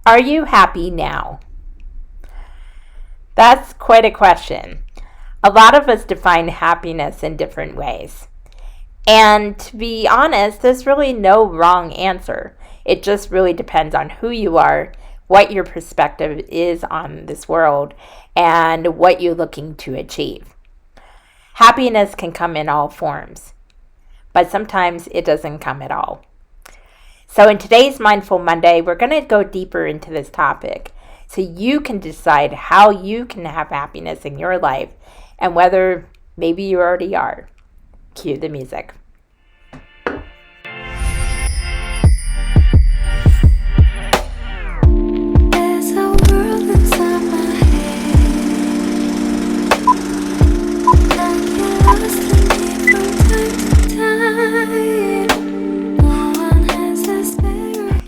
Are you happy now? That's quite a question. A lot of us define happiness in different ways. And to be honest, there's really no wrong answer. It just really depends on who you are, what your perspective is on this world, and what you're looking to achieve. Happiness can come in all forms, but sometimes it doesn't come at all. So, in today's Mindful Monday, we're going to go deeper into this topic so you can decide how you can have happiness in your life and whether maybe you already are. Cue the music.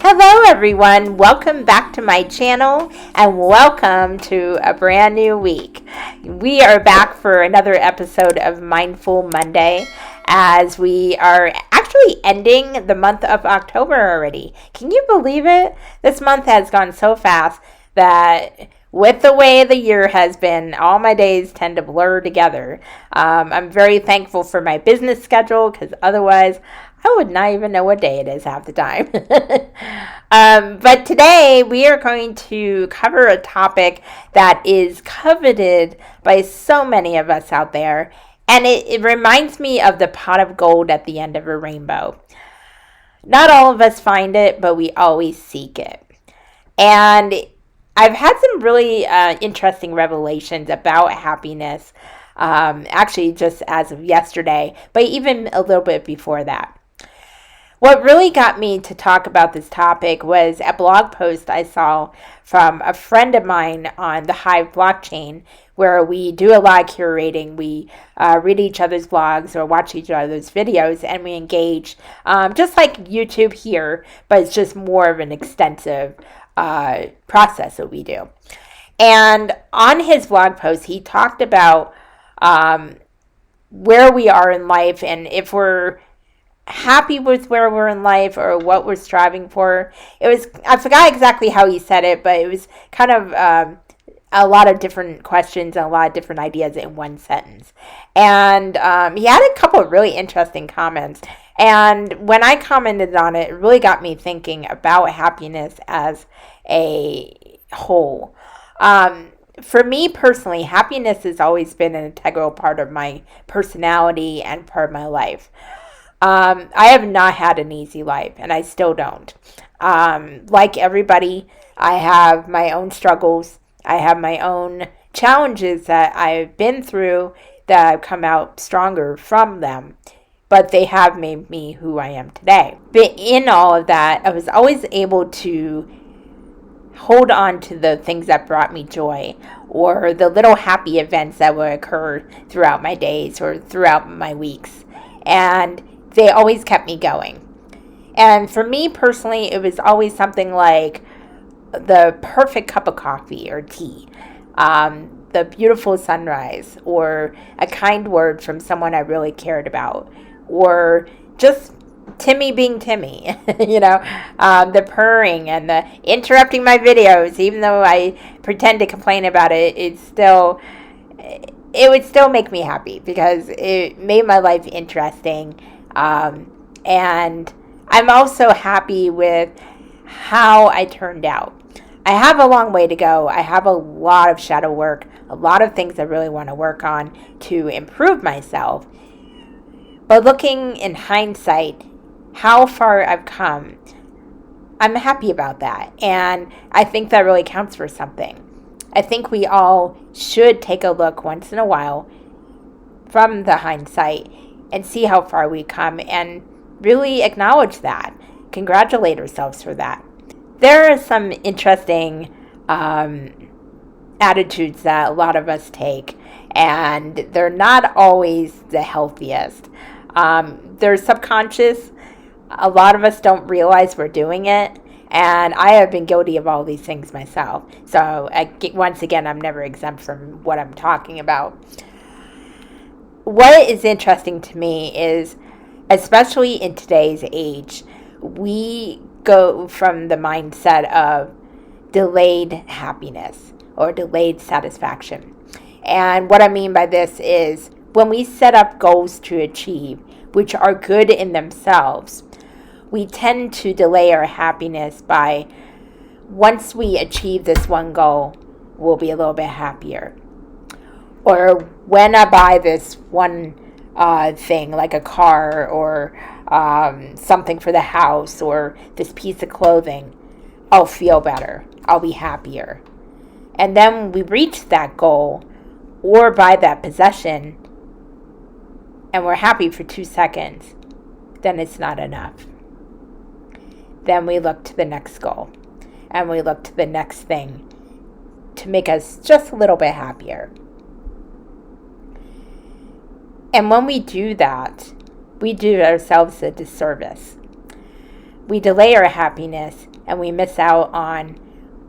Hello everyone, welcome back to my channel and welcome to a brand new week. We are back for another episode of Mindful Monday as we are actually ending the month of October already. Can you believe it? This month has gone so fast that with the way the year has been, all my days tend to blur together. I'm very thankful for my business schedule because otherwise I would not even know what day it is half the time. But today we are going to cover a topic that is coveted by so many of us out there. And it reminds me of the pot of gold at the end of a rainbow. Not all of us find it, but we always seek it. And I've had some really interesting revelations about happiness, actually just as of yesterday, but even a little bit before that. What really got me to talk about this topic was a blog post I saw from a friend of mine on the Hive blockchain, where we do a lot of curating. We read each other's blogs or watch each other's videos, and we engage, just like YouTube here, but it's just more of an extensive process that we do. And on his blog post, he talked about where we are in life and if we're happy with where we're in life or what we're striving for. I forgot exactly how he said it, but it was kind of a lot of different questions and a lot of different ideas in one sentence. And he had a couple of really interesting comments. And when I commented on it, it really got me thinking about happiness as a whole. For me personally, happiness has always been an integral part of my personality and part of my life. I have not had an easy life, and I still don't. Like everybody, I have my own struggles. I have my own challenges that I've been through that I've come out stronger from them, but they have made me who I am today. But in all of that, I was always able to hold on to the things that brought me joy or the little happy events that would occur throughout my days or throughout my weeks. And they always kept me going. And for me personally, it was always something like the perfect cup of coffee or tea, the beautiful sunrise, or a kind word from someone I really cared about, or just Timmy being Timmy, the purring and the interrupting my videos, even though I pretend to complain about it, it would still make me happy because it made my life interesting. And I'm also happy with how I turned out. I have a long way to go. I have a lot of shadow work, a lot of things I really want to work on to improve myself. But looking in hindsight, how far I've come, I'm happy about that. And I think that really counts for something. I think we all should take a look once in a while from the hindsight and see how far we come and really acknowledge that. Congratulate ourselves for that. There are some interesting attitudes that a lot of us take, and they're not always the healthiest. They're subconscious. A lot of us don't realize we're doing it, and I have been guilty of all these things myself. So once again, I'm never exempt from what I'm talking about. What is interesting to me is, especially in today's age, we go from the mindset of delayed happiness or delayed satisfaction. And what I mean by this is when we set up goals to achieve, which are good in themselves, we tend to delay our happiness by once we achieve this one goal, we'll be a little bit happier. Or when I buy this one thing, like a car or something for the house or this piece of clothing, I'll feel better. I'll be happier. And then we reach that goal or buy that possession and we're happy for 2 seconds, then it's not enough. Then we look to the next goal and we look to the next thing to make us just a little bit happier. And when we do that, we do ourselves a disservice. We delay our happiness and we miss out on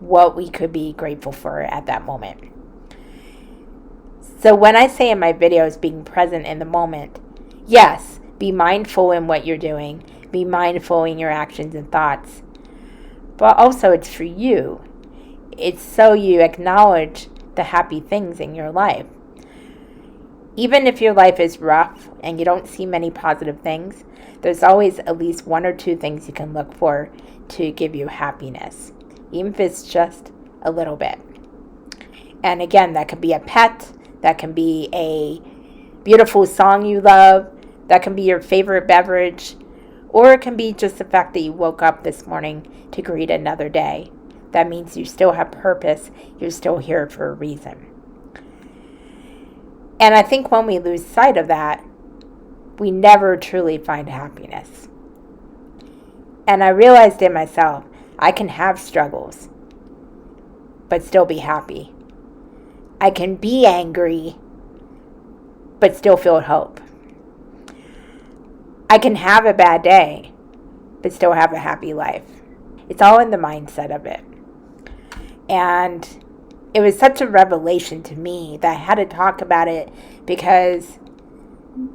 what we could be grateful for at that moment. So when I say in my videos being present in the moment, yes, be mindful in what you're doing, be mindful in your actions and thoughts, but also it's for you. It's so you acknowledge the happy things in your life. Even if your life is rough and you don't see many positive things, there's always at least 1 or 2 things you can look for to give you happiness, even if it's just a little bit. And again, that could be a pet, that can be a beautiful song you love, that can be your favorite beverage, or it can be just the fact that you woke up this morning to greet another day. That means you still have purpose, you're still here for a reason. And I think when we lose sight of that, we never truly find happiness. And I realized in myself, I can have struggles, but still be happy. I can be angry, but still feel hope. I can have a bad day, but still have a happy life. It's all in the mindset of it. And it was such a revelation to me that I had to talk about it, because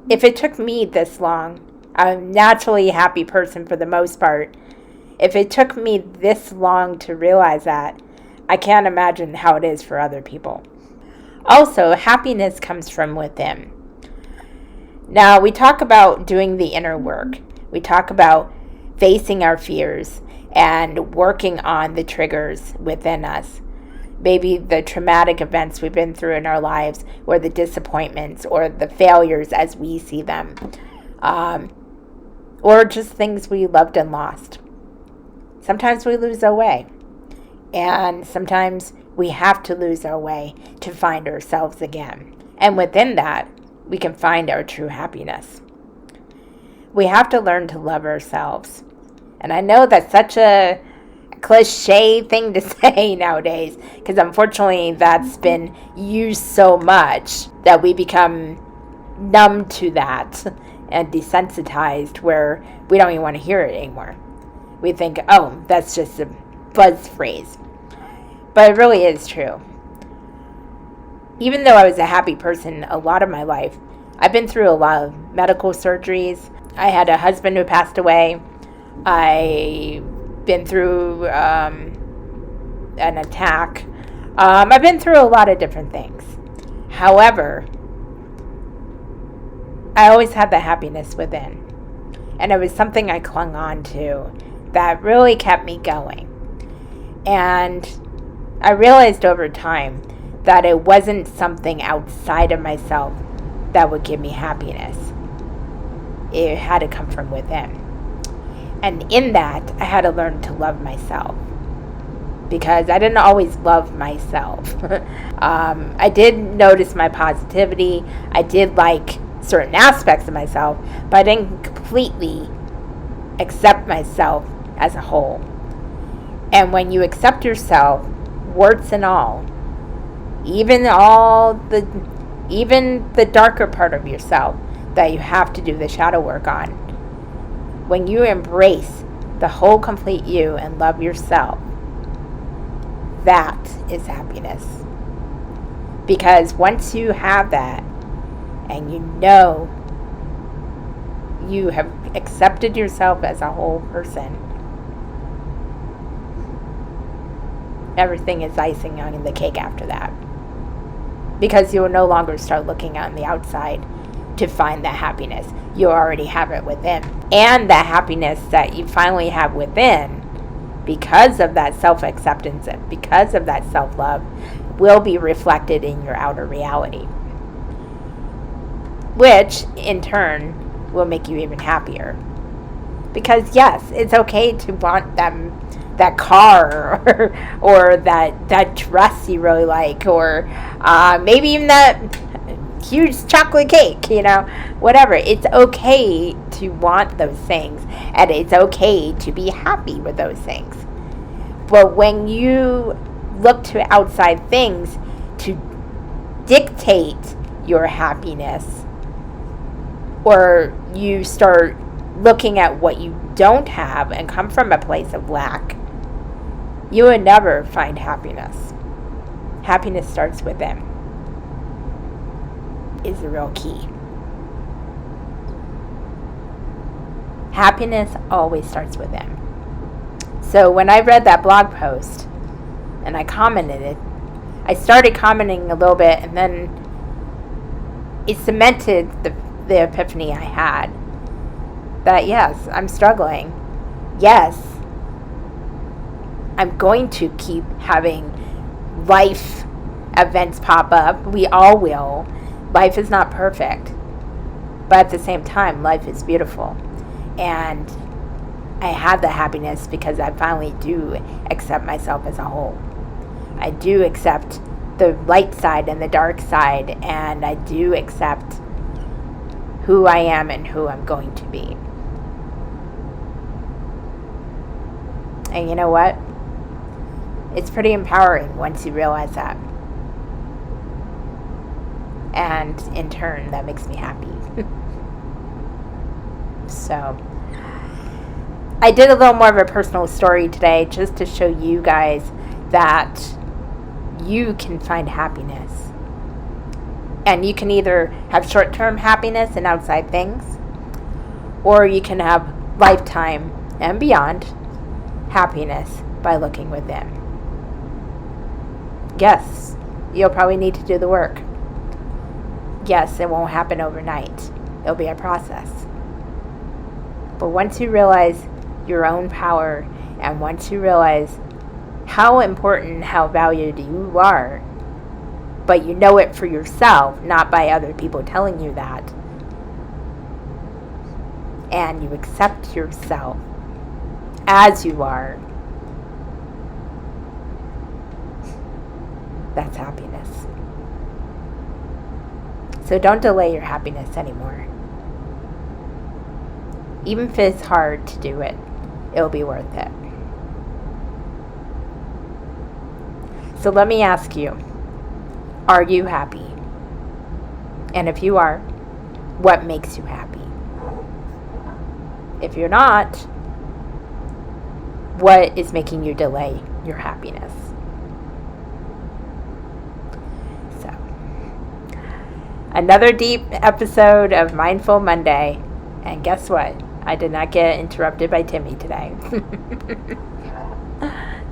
if it took me this long, I'm a naturally happy person for the most part. If it took me this long to realize that, I can't imagine how it is for other people. Also, happiness comes from within. Now, we talk about doing the inner work. We talk about facing our fears and working on the triggers within us. Maybe the traumatic events we've been through in our lives, or the disappointments, or the failures as we see them, or just things we loved and lost. Sometimes we lose our way, and sometimes we have to lose our way to find ourselves again. And within that, we can find our true happiness. We have to learn to love ourselves. And I know that's such a cliche thing to say nowadays, because unfortunately that's been used so much that we become numb to that and desensitized, where we don't even want to hear it anymore. We think, oh, that's just a buzz phrase. But it really is true. Even though I was a happy person a lot of my life, I've been through a lot of medical surgeries. I had a husband who passed away. I've been through an attack. I've been through a lot of different things. However, I always had the happiness within. And it was something I clung on to that really kept me going. And I realized over time that it wasn't something outside of myself that would give me happiness. It had to come from within. And in that, I had to learn to love myself, because I didn't always love myself. I did notice my positivity. I did like certain aspects of myself, but I didn't completely accept myself as a whole. And when you accept yourself, warts and all, even the darker part of yourself that you have to do the shadow work on, when you embrace the whole complete you and love yourself, that is happiness. Because once you have that, and you know you have accepted yourself as a whole person, everything is icing on the cake after that. Because you will no longer start looking on the outside to find that happiness. You already have it within. And that happiness that you finally have within, because of that self-acceptance and because of that self-love, will be reflected in your outer reality. Which, in turn, will make you even happier. Because, yes, it's okay to want that car or that dress you really like, or maybe even that huge chocolate cake, whatever. It's okay to want those things, and it's okay to be happy with those things. But when you look to outside things to dictate your happiness, or you start looking at what you don't have and come from a place of lack, you will never find happiness. Happiness starts within, is the real key. Happiness always starts within. So when I read that blog post and I commented it, I started commenting a little bit, and then it cemented the epiphany I had. That yes, I'm struggling. Yes, I'm going to keep having life events pop up. We all will. Life is not perfect. But at the same time, life is beautiful. And I have the happiness because I finally do accept myself as a whole. I do accept the light side and the dark side, and I do accept who I am and who I'm going to be. And you know what? It's pretty empowering once you realize that. And in turn, that makes me happy. So, I did a little more of a personal story today just to show you guys that you can find happiness. And you can either have short-term happiness in outside things, or you can have lifetime and beyond happiness by looking within. Yes, you'll probably need to do the work. Yes, it won't happen overnight. It'll be a process. But once you realize your own power, and once you realize how important, how valued you are, but you know it for yourself, not by other people telling you that, and you accept yourself as you are, that's happiness. So don't delay your happiness anymore. Even if it's hard to do it, it'll be worth it. So let me ask you, are you happy? And if you are, what makes you happy? If you're not, what is making you delay your happiness? So, another deep episode of Mindful Monday. And guess what? I did not get interrupted by Timmy today.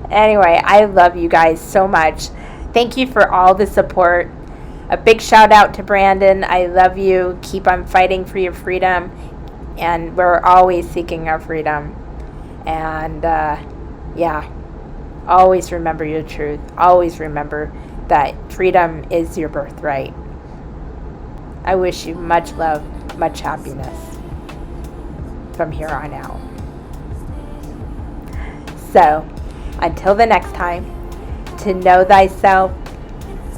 Anyway, I love you guys so much. Thank you for all the support. A big shout out to Brandon. I love you. Keep on fighting for your freedom. And we're always seeking our freedom. And always remember your truth. Always remember that freedom is your birthright. I wish you much love, much happiness from here on out. So, until the next time, to know thyself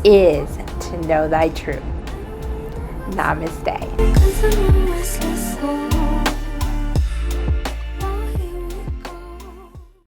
is to know thy truth. Namaste.